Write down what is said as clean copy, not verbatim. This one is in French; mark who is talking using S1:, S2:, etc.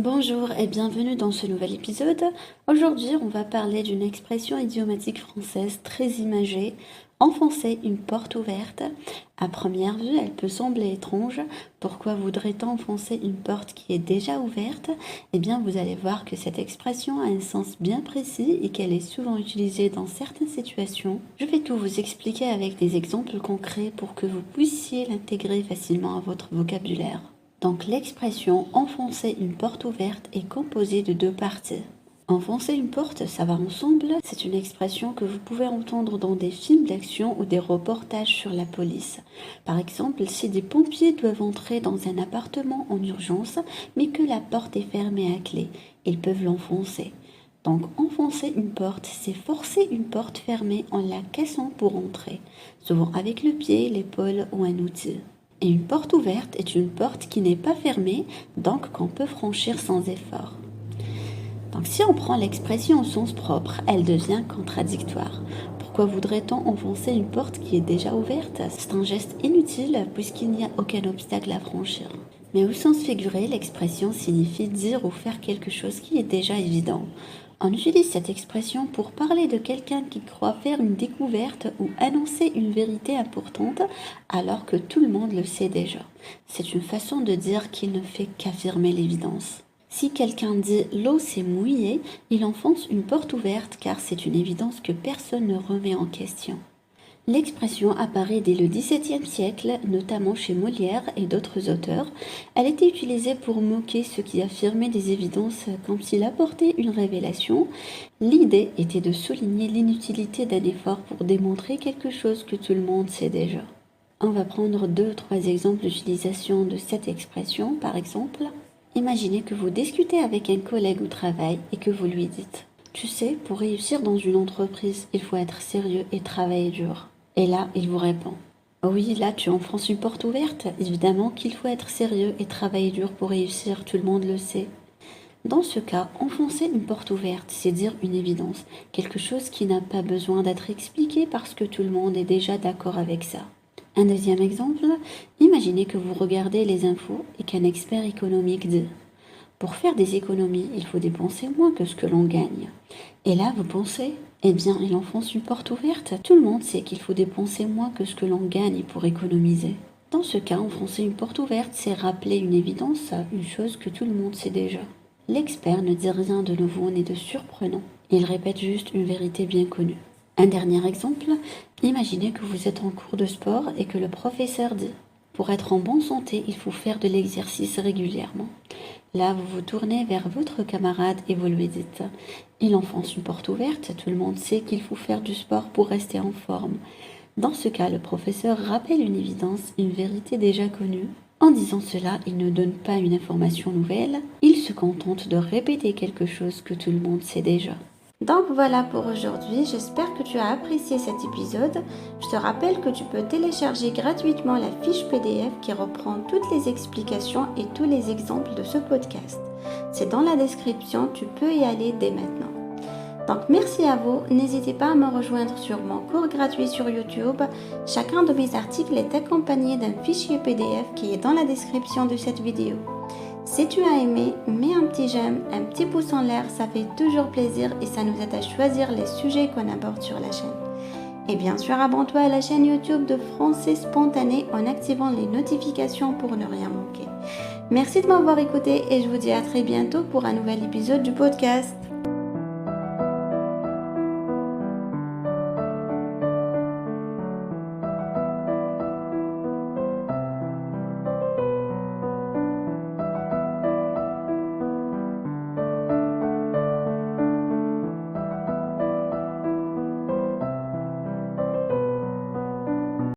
S1: Bonjour et bienvenue dans ce nouvel épisode. Aujourd'hui, on va parler d'une expression idiomatique française très imagée, enfoncer une porte ouverte. À première vue, elle peut sembler étrange. Pourquoi voudrait-on enfoncer une porte qui est déjà ouverte? Eh bien, vous allez voir que cette expression a un sens bien précis et qu'elle est souvent utilisée dans certaines situations. Je vais tout vous expliquer avec des exemples concrets pour que vous puissiez l'intégrer facilement à votre vocabulaire. Donc l'expression enfoncer une porte ouverte est composée de deux parties. Enfoncer une porte, ça va ensemble. C'est une expression que vous pouvez entendre dans des films d'action ou des reportages sur la police. Par exemple, si des pompiers doivent entrer dans un appartement en urgence, mais que la porte est fermée à clé, ils peuvent l'enfoncer. Donc enfoncer une porte, c'est forcer une porte fermée en la cassant pour entrer, souvent avec le pied, l'épaule ou un outil. Et une porte ouverte est une porte qui n'est pas fermée, donc qu'on peut franchir sans effort. Donc si on prend l'expression au sens propre, elle devient contradictoire. Pourquoi voudrait-on enfoncer une porte qui est déjà ouverte? C'est un geste inutile puisqu'il n'y a aucun obstacle à franchir. Mais au sens figuré, l'expression signifie dire ou faire quelque chose qui est déjà évident. On utilise cette expression pour parler de quelqu'un qui croit faire une découverte ou annoncer une vérité importante alors que tout le monde le sait déjà. C'est une façon de dire qu'il ne fait qu'affirmer l'évidence. Si quelqu'un dit l'eau s'est mouillée, il enfonce une porte ouverte car c'est une évidence que personne ne remet en question. L'expression apparaît dès le XVIIe siècle, notamment chez Molière et d'autres auteurs. Elle était utilisée pour moquer ceux qui affirmaient des évidences comme s'il apportait une révélation. L'idée était de souligner l'inutilité d'un effort pour démontrer quelque chose que tout le monde sait déjà. On va prendre 2 ou 3 exemples d'utilisation de cette expression. Par exemple, imaginez que vous discutez avec un collègue au travail et que vous lui dites « Tu sais, pour réussir dans une entreprise, il faut être sérieux et travailler dur. » Et là, il vous répond « Oui, là, tu enfonces une porte ouverte. Évidemment qu'il faut être sérieux et travailler dur pour réussir, tout le monde le sait. » Dans ce cas, enfoncer une porte ouverte, c'est dire une évidence, quelque chose qui n'a pas besoin d'être expliqué parce que tout le monde est déjà d'accord avec ça. Un deuxième exemple, imaginez que vous regardez les infos et qu'un expert économique dit « Pour faire des économies, il faut dépenser moins que ce que l'on gagne. » Et là, vous pensez « Eh bien, il enfonce une porte ouverte. Tout le monde sait qu'il faut dépenser moins que ce que l'on gagne pour économiser. » Dans ce cas, enfoncer une porte ouverte, c'est rappeler une évidence, une chose que tout le monde sait déjà. L'expert ne dit rien de nouveau ni de surprenant. Il répète juste une vérité bien connue. Un dernier exemple, imaginez que vous êtes en cours de sport et que le professeur dit « Pour être en bonne santé, il faut faire de l'exercice régulièrement. » Là, vous vous tournez vers votre camarade et vous lui dites « Il enfonce une porte ouverte, tout le monde sait qu'il faut faire du sport pour rester en forme. » Dans ce cas, le professeur rappelle une évidence, une vérité déjà connue. En disant cela, il ne donne pas une information nouvelle, il se contente de répéter quelque chose que tout le monde sait déjà. Donc voilà pour aujourd'hui, j'espère que tu as apprécié cet épisode. Je te rappelle que tu peux télécharger gratuitement la fiche PDF qui reprend toutes les explications et tous les exemples de ce podcast. C'est dans la description, tu peux y aller dès maintenant. Donc merci à vous, n'hésitez pas à me rejoindre sur mon cours gratuit sur YouTube. Chacun de mes articles est accompagné d'un fichier PDF qui est dans la description de cette vidéo. Si tu as aimé, mets un petit j'aime, un petit pouce en l'air, ça fait toujours plaisir et ça nous aide à choisir les sujets qu'on aborde sur la chaîne. Et bien sûr, abonne-toi à la chaîne YouTube de Français Spontané en activant les notifications pour ne rien manquer. Merci de m'avoir écouté et je vous dis à très bientôt pour un nouvel épisode du podcast.